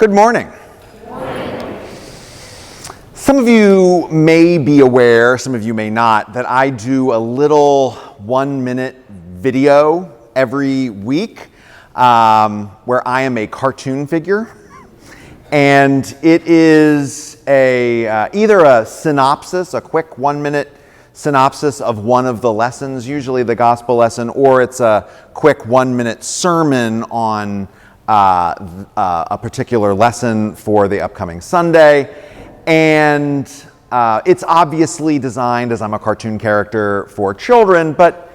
Good morning. Some of you may be aware, some of you may not, that I do a little 1-minute video every week where I am a cartoon figure. And it is either a synopsis, a quick 1-minute synopsis of one of the lessons, usually the gospel lesson, or it's a quick 1-minute sermon on a particular lesson for the upcoming Sunday. And it's obviously designed, as I'm a cartoon character, for children, but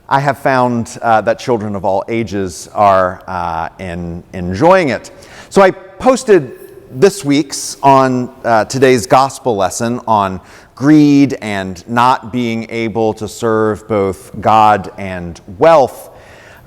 I have found that children of all ages are enjoying it. So I posted this week's on today's gospel lesson on greed and not being able to serve both God and wealth.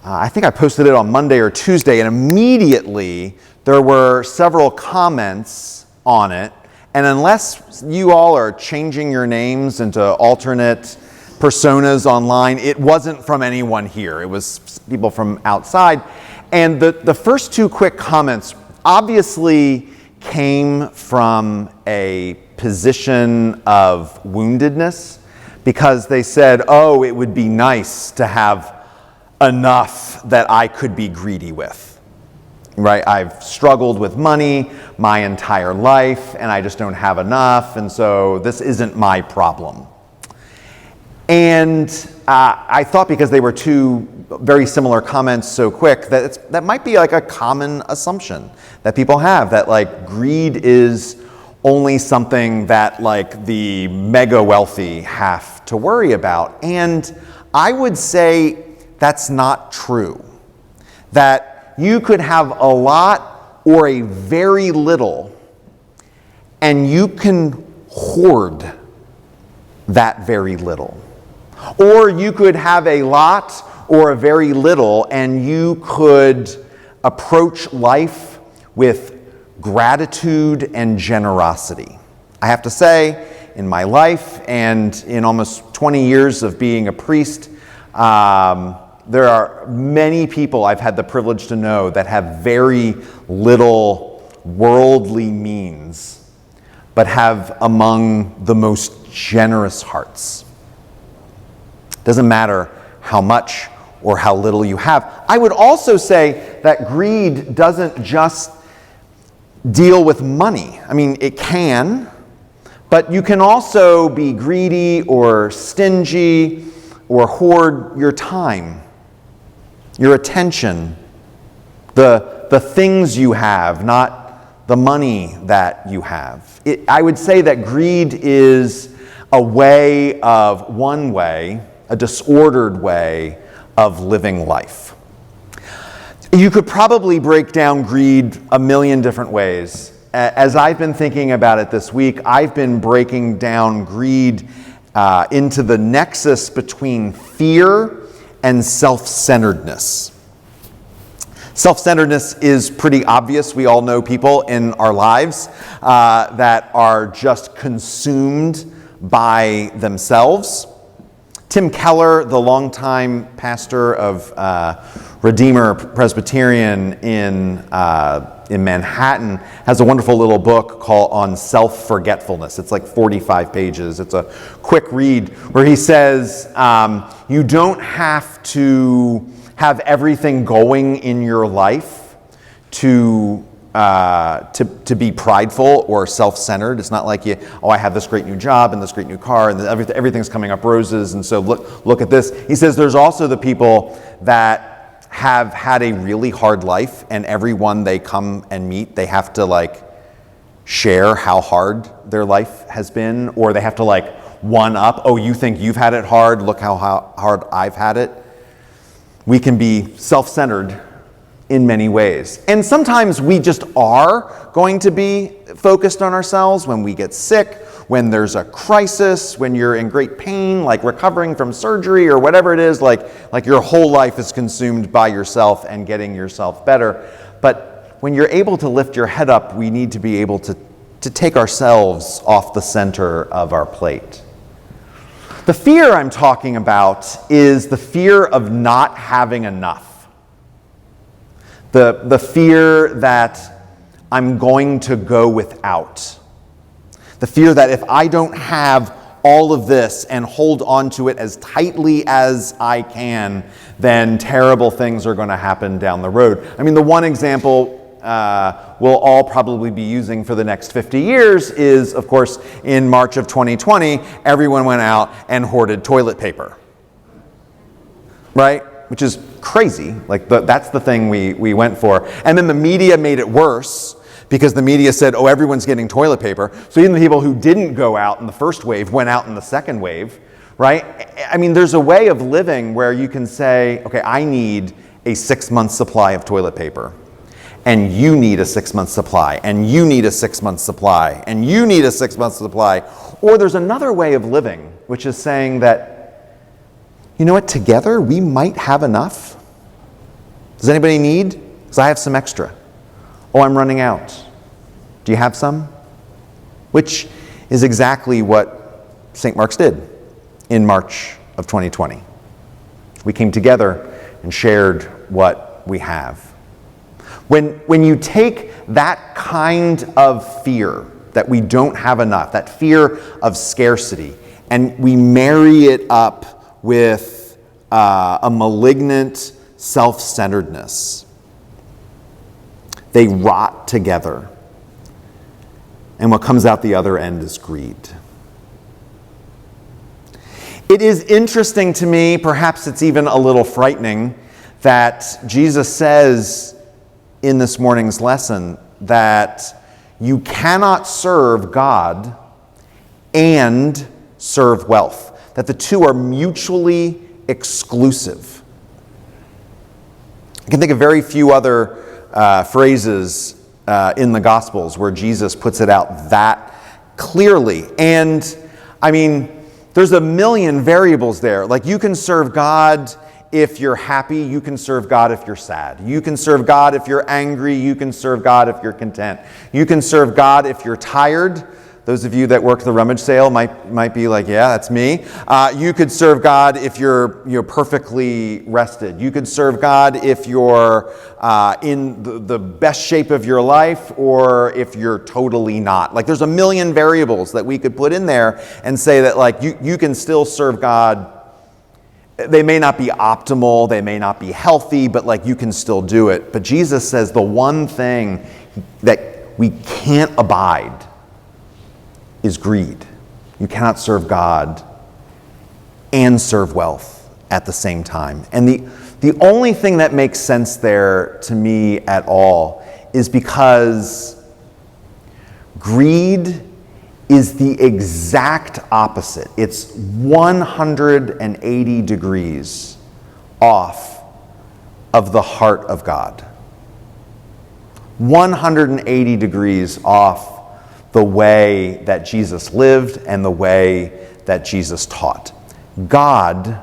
I think I posted it on Monday or Tuesday, and immediately there were several comments on it. And unless you all are changing your names into alternate personas online, it wasn't from anyone here. It was people from outside. And the first two quick comments obviously came from a position of woundedness, because they said, oh, it would be nice to have enough that I could be greedy with, right? I've struggled with money my entire life and I just don't have enough, and so this isn't my problem. And I thought, because they were two very similar comments so quick, that might be like a common assumption that people have, that like greed is only something that like the mega wealthy have to worry about. And I would say that's not true. That you could have a lot or a very little, and you can hoard that very little. Or you could have a lot or a very little, and you could approach life with gratitude and generosity. I have to say, in my life and in almost 20 years of being a priest, there are many people I've had the privilege to know that have very little worldly means, but have among the most generous hearts. Doesn't matter how much or how little you have. I would also say that greed doesn't just deal with money. I mean, it can, but you can also be greedy or stingy or hoard your time, your attention, the things you have, not the money that you have. I would say that greed is a disordered way of living life. You could probably break down greed a million different ways. As I've been thinking about it this week, I've been breaking down greed into the nexus between fear and self-centeredness. Self-centeredness is pretty obvious. We all know people in our lives that are just consumed by themselves. Tim Keller, the longtime pastor of Redeemer Presbyterian in Manhattan, has a wonderful little book on self-forgetfulness. It's like 45 pages. It's a quick read where he says, you don't have to have everything going in your life to be prideful or self-centered. It's not like I have this great new job and this great new car and everything's coming up roses, and so look at this. He says there's also the people that have had a really hard life, and everyone they come and meet, they have to share how hard their life has been, or they have to one up. Oh, you think you've had it hard? Look how hard I've had it. We can be self-centered in many ways. And sometimes we just are going to be focused on ourselves when we get sick, when there's a crisis, when you're in great pain, like recovering from surgery or whatever it is, like your whole life is consumed by yourself and getting yourself better. But when you're able to lift your head up, we need to be able to take ourselves off the center of our plate. The fear I'm talking about is the fear of not having enough. The fear that I'm going to go without. The fear that if I don't have all of this and hold on to it as tightly as I can, then terrible things are going to happen down the road. I mean, the one example we'll all probably be using for the next 50 years is, of course, in March of 2020, everyone went out and hoarded toilet paper, right? Which is crazy. Like, that's the thing we went for. And then the media made it worse because the media said, oh, everyone's getting toilet paper. So even the people who didn't go out in the first wave went out in the second wave, right? I mean, there's a way of living where you can say, okay, I need a 6-month supply of toilet paper. And you need a 6-month supply, and you need a 6-month supply, and you need a 6-month supply. Or there's another way of living, which is saying that, you know what, together we might have enough. Does anybody need? Because I have some extra. Oh, I'm running out. Do you have some? Which is exactly what St. Mark's did in March of 2020. We came together and shared what we have. When you take that kind of fear that we don't have enough, that fear of scarcity, and we marry it up with a malignant self-centeredness, they rot together. And what comes out the other end is greed. It is interesting to me, perhaps it's even a little frightening, that Jesus says in this morning's lesson that you cannot serve God and serve wealth, that the two are mutually exclusive. I can think of very few other phrases in the Gospels where Jesus puts it out that clearly. And I mean, there's a million variables there. Like, you can serve God if you're happy, you can serve God if you're sad. You can serve God if you're angry, you can serve God if you're content. You can serve God if you're tired. Those of you that work the rummage sale might be like, yeah, that's me. You could serve God if you're perfectly rested. You could serve God if you're in the best shape of your life, or if you're totally not. Like, there's a million variables that we could put in there and say that, like, you can still serve God. They may not be optimal, they may not be healthy, but like, you can still do it. But Jesus says the one thing that we can't abide is greed. You cannot serve God and serve wealth at the same time. And the only thing that makes sense there to me at all is because greed is the exact opposite. It's 180 degrees off of the heart of God. 180 degrees off the way that Jesus lived and the way that Jesus taught. God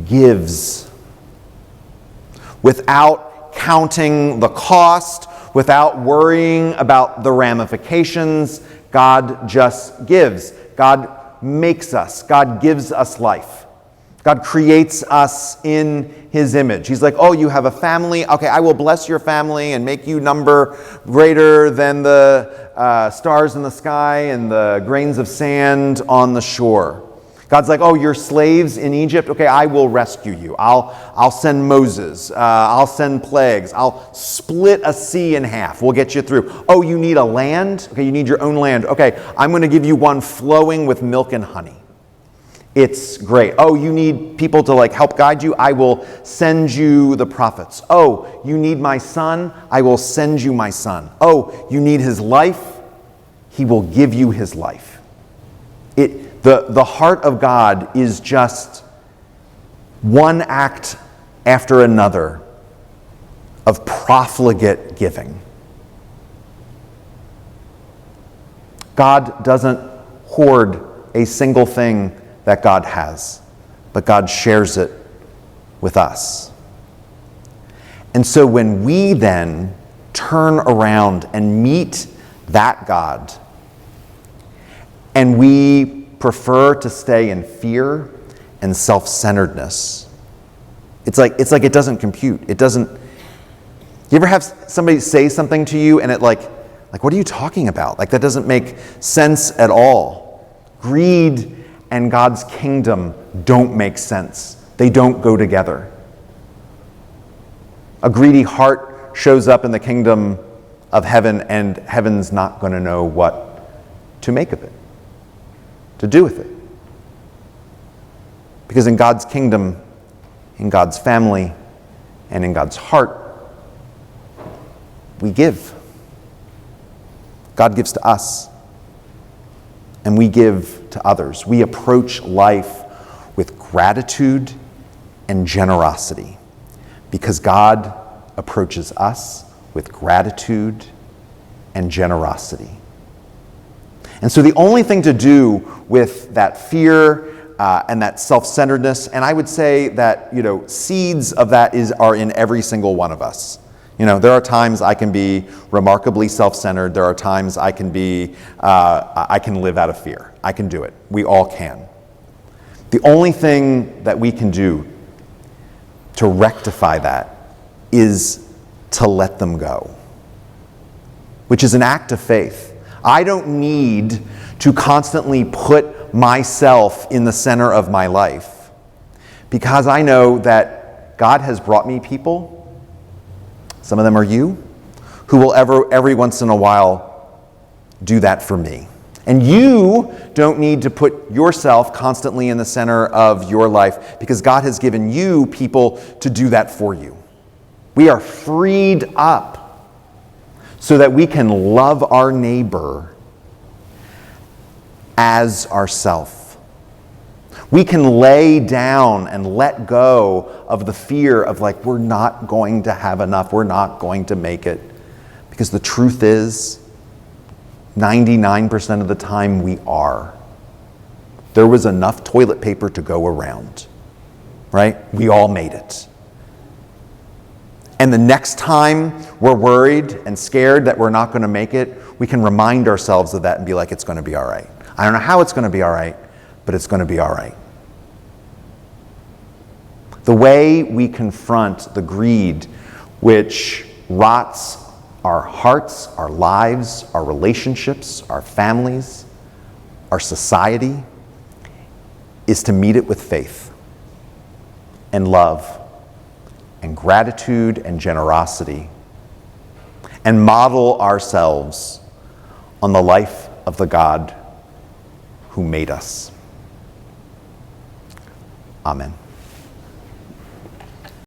gives without counting the cost, without worrying about the ramifications. God just gives. God makes us. God gives us life. God creates us in His image. He's like, oh, you have a family? Okay, I will bless your family and make you number greater than the stars in the sky and the grains of sand on the shore. God's like, oh, you're slaves in Egypt? Okay, I will rescue you. I'll send Moses. I'll send plagues. I'll split a sea in half. We'll get you through. Oh, you need a land? Okay, you need your own land. Okay, I'm going to give you one flowing with milk and honey. It's great. Oh, you need people to help guide you? I will send you the prophets. Oh, you need my son? I will send you my son. Oh, you need his life? He will give you his life. The heart of God is just one act after another of profligate giving. God doesn't hoard a single thing that God has, but God shares it with us. And so when we then turn around and meet that God, and we prefer to stay in fear and self-centeredness, it's like it doesn't compute. You ever have somebody say something to you and it like, what are you talking about? Like, that doesn't make sense at all. Greed and God's kingdom don't make sense. They don't go together. A greedy heart shows up in the kingdom of heaven, and heaven's not going to know what to make of it, to do with it. Because in God's kingdom, in God's family, and in God's heart, we give. God gives to us, and we give to others. We approach life with gratitude and generosity because God approaches us with gratitude and generosity. And so the only thing to do with that fear and that self-centeredness, and I would say that, seeds of that are in every single one of us. There are times I can be remarkably self-centered. There are times I can live out of fear. I can do it. We all can. The only thing that we can do to rectify that is to let them go, which is an act of faith. I don't need to constantly put myself in the center of my life because I know that God has brought me people, some of them are you, who will every once in a while do that for me. And you don't need to put yourself constantly in the center of your life because God has given you people to do that for you. We are freed up so that we can love our neighbor as ourself. We can lay down and let go of the fear of we're not going to have enough, we're not going to make it. Because the truth is, 99% of the time we are. There was enough toilet paper to go around, right? We all made it. And the next time we're worried and scared that we're not going to make it, we can remind ourselves of that and be like, it's going to be all right. I don't know how it's going to be all right, but it's going to be all right. The way we confront the greed which rots our hearts, our lives, our relationships, our families, our society, is to meet it with faith and love and gratitude and generosity and model ourselves on the life of the God who made us. Amen.